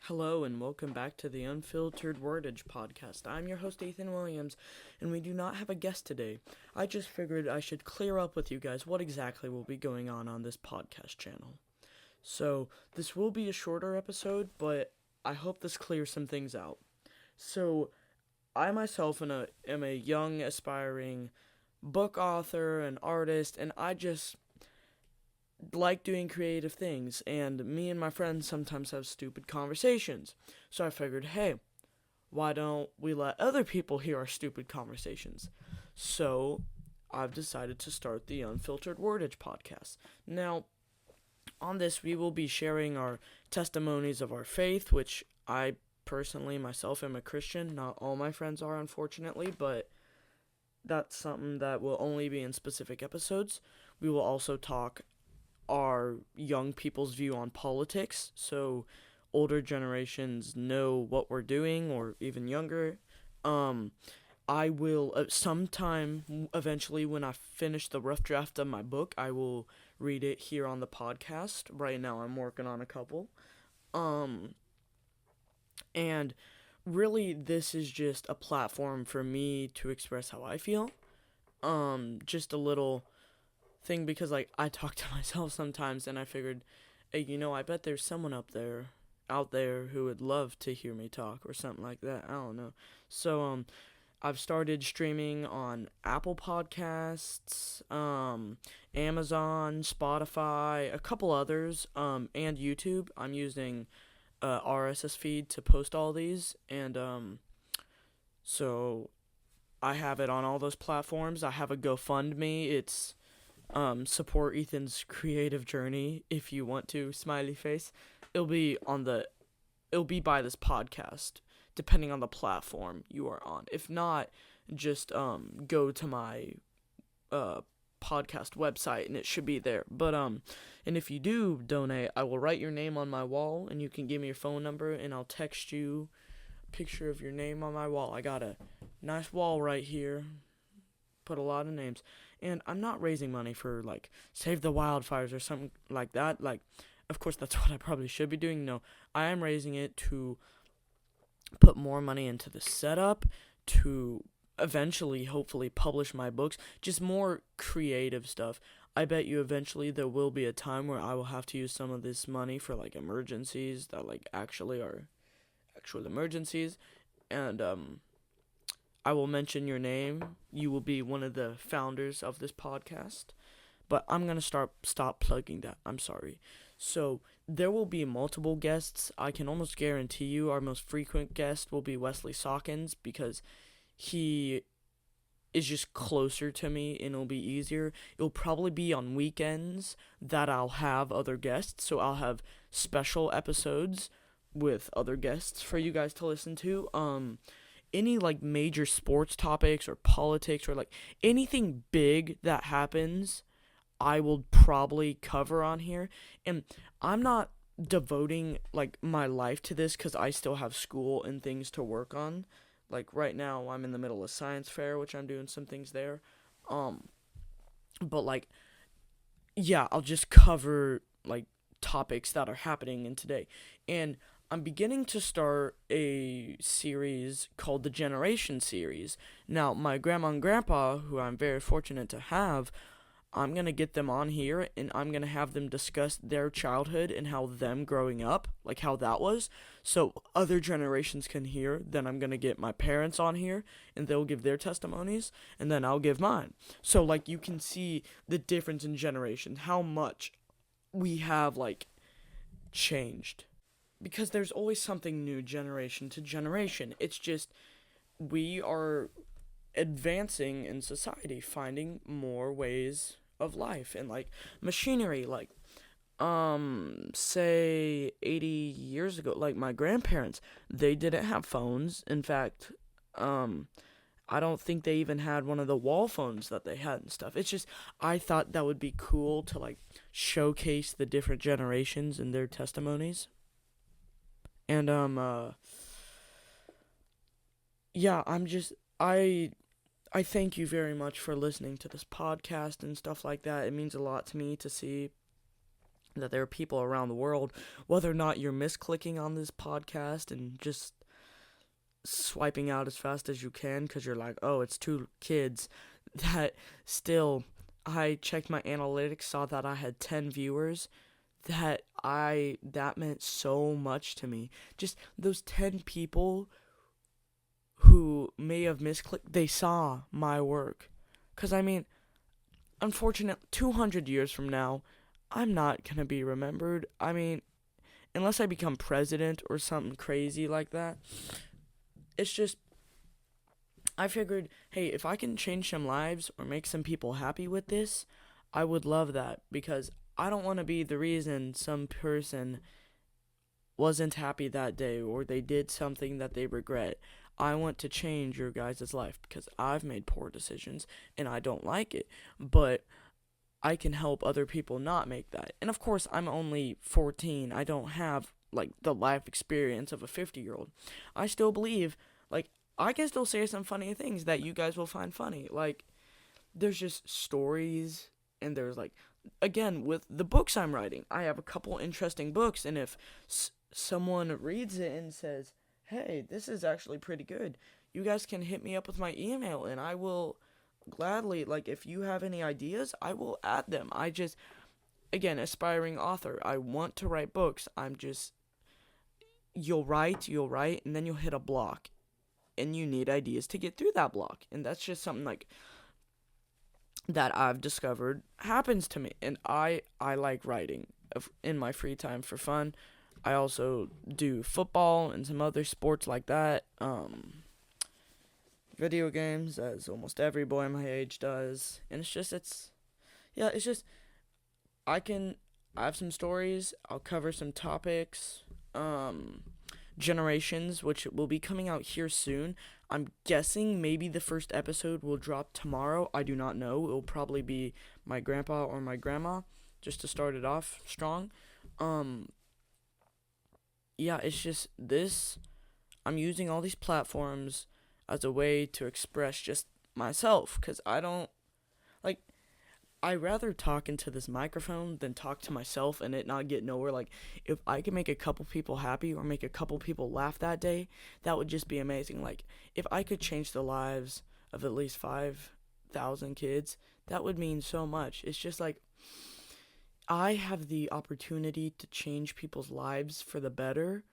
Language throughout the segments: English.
Hello and welcome back to the Unfiltered Wordage podcast. I'm your host Ethan Williams, and we do not have a guest today. I just figured I should clear up with you guys what exactly will be going on this podcast channel. So, this will be a shorter episode, but I hope this clears some things out. So, I myself am a young, aspiring book author and artist, and I just like doing creative things, and me and my friends sometimes have stupid conversations. So I figured, hey, why don't we let other people hear our stupid conversations? So I've decided to start the Unfiltered Wordage podcast. Now, on this, we will be sharing our testimonies of our faith, which I personally myself am a Christian. Not all my friends are, unfortunately, but that's something that will only be in specific episodes. We will also talk our young people's view on politics, so older generations know what we're doing, or even younger. I will, sometime eventually when I finish the rough draft of my book, I will read it here on the podcast. Right now I'm working on a couple. And really this is just a platform for me to express how I feel. Just a little thing, because I talk to myself sometimes, and I figured, hey, I bet there's someone out there who would love to hear me talk, or something like that. I don't know. So I've started streaming on Apple Podcasts, Amazon, Spotify, a couple others, and YouTube. I'm using RSS feed to post all these, and so I have it on all those platforms. I have a GoFundMe. It's support Ethan's creative journey if you want to, smiley face. It'll be by this podcast, depending on the platform you are on. If not, just go to my podcast website and it should be there. But and if you do donate, I will write your name on my wall, and you can give me your phone number and I'll text you a picture of your name on my wall. I got a nice wall right here. Put a lot of names. And I'm not raising money for, Save the Wildfires or something like that. Of course, that's what I probably should be doing. No, I am raising it to put more money into the setup, to eventually, hopefully, publish my books. Just more creative stuff. I bet you eventually there will be a time where I will have to use some of this money for, emergencies that, actually are actual emergencies. And, I will mention your name. You will be one of the founders of this podcast. But I'm going to stop plugging that. I'm sorry. So there will be multiple guests. I can almost guarantee you our most frequent guest will be Wesley Sawkins, because he is just closer to me and it'll be easier. It'll probably be on weekends that I'll have other guests. So I'll have special episodes with other guests for you guys to listen to. Any major sports topics or politics, or anything big that happens, I will probably cover on here. And I'm not devoting my life to this, because I still have school and things to work on. Right now I'm in the middle of science fair, which I'm doing some things there. But yeah, I'll just cover topics that are happening in today. And I'm beginning to start a series called the Generation Series. Now, my grandma and grandpa, who I'm very fortunate to have, I'm going to get them on here, and I'm going to have them discuss their childhood and how them growing up, how that was, so other generations can hear. Then I'm going to get my parents on here, and they'll give their testimonies, and then I'll give mine. So, you can see the difference in generations, how much we have, changed. Because there's always something new generation to generation. It's just we are advancing in society, finding more ways of life, and machinery, say 80 years ago, my grandparents, they didn't have phones. In fact, I don't think they even had one of the wall phones that they had and stuff. It's just, I thought that would be cool to showcase the different generations and their testimonies. And, yeah, I thank you very much for listening to this podcast and stuff like that. It means a lot to me to see that there are people around the world, whether or not you're misclicking on this podcast and just swiping out as fast as you can because you're like, oh, it's 2 kids, that still, I checked my analytics, saw that I had 10 viewers, that meant so much to me. Just those 10 people who may have misclicked, they saw my work. Because, I mean, unfortunately, 200 years from now, I'm not going to be remembered. I mean, unless I become president or something crazy like that. It's just, I figured, hey, if I can change some lives or make some people happy with this, I would love that. Because I don't want to be the reason some person wasn't happy that day or they did something that they regret. I want to change your guys' life because I've made poor decisions and I don't like it. But I can help other people not make that. And of course, I'm only 14. I don't have like the life experience of a 50-year-old. I still believe, like, I can still say some funny things that you guys will find funny. Like, there's just stories, and there's like, again, with the books I'm writing, I have a couple interesting books, and if someone reads it and says, hey, this is actually pretty good, you guys can hit me up with my email, and I will gladly, like, if you have any ideas, I will add them. I just, again, aspiring author, I want to write books. I'm just, you'll write, and then you'll hit a block, and you need ideas to get through that block, and that's just something, like, that I've discovered happens to me, and I like writing in my free time for fun. I also do football and some other sports like that, video games, as almost every boy my age does, and it's just, I have some stories, I'll cover some topics, Generations, which will be coming out here soon. I'm guessing maybe the first episode will drop tomorrow. I do not know. It'll probably be my grandpa or my grandma, just to start it off strong. Yeah, it's just this. I'm using all these platforms as a way to express just myself, because I don't, like, I rather talk into this microphone than talk to myself and it not get nowhere. Like, if I could make a couple people happy or make a couple people laugh that day, that would just be amazing. Like, if I could change the lives of at least 5,000 kids, that would mean so much. It's just like, I have the opportunity to change people's lives for the better,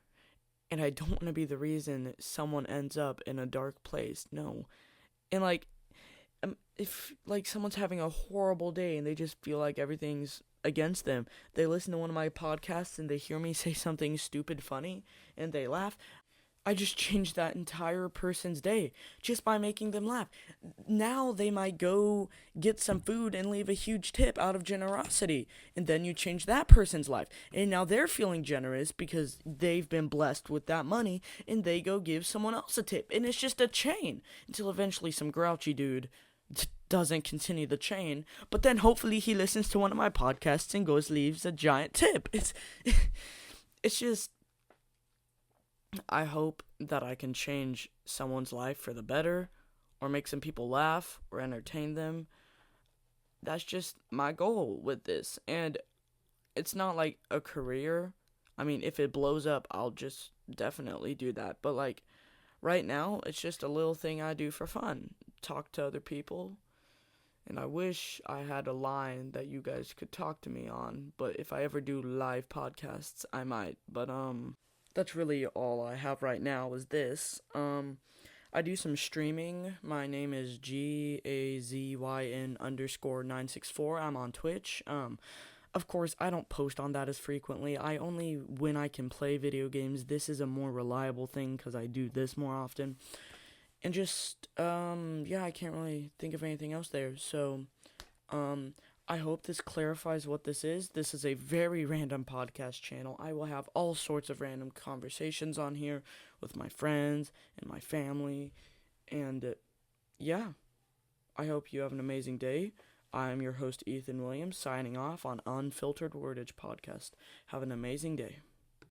and I don't want to be the reason someone ends up in a dark place. No. And, like, if, like, someone's having a horrible day and they just feel like everything's against them, they listen to one of my podcasts and they hear me say something stupid funny and they laugh, I just changed that entire person's day just by making them laugh. Now they might go get some food and leave a huge tip out of generosity, and then you change that person's life, and now they're feeling generous because they've been blessed with that money, and they go give someone else a tip, and it's just a chain until eventually some grouchy dude doesn't continue the chain, but then hopefully he listens to one of my podcasts and goes leaves a giant tip. It's just, I hope that I can change someone's life for the better, or make some people laugh or entertain them. That's just my goal with this, and it's not like a career. I mean, if it blows up, I'll just definitely do that, but like, right now, it's just a little thing I do for fun. Talk to other people. And I wish I had a line that you guys could talk to me on. But if I ever do live podcasts, I might. But, that's really all I have right now is this. I do some streaming. My name is GAZYN_964. I'm on Twitch. Of course, I don't post on that as frequently. I only, when I can play video games, this is a more reliable thing because I do this more often. And just, I can't really think of anything else there. So, I hope this clarifies what this is. This is a very random podcast channel. I will have all sorts of random conversations on here with my friends and my family. And, I hope you have an amazing day. I'm your host, Ethan Williams, signing off on Unfiltered Wordage podcast. Have an amazing day.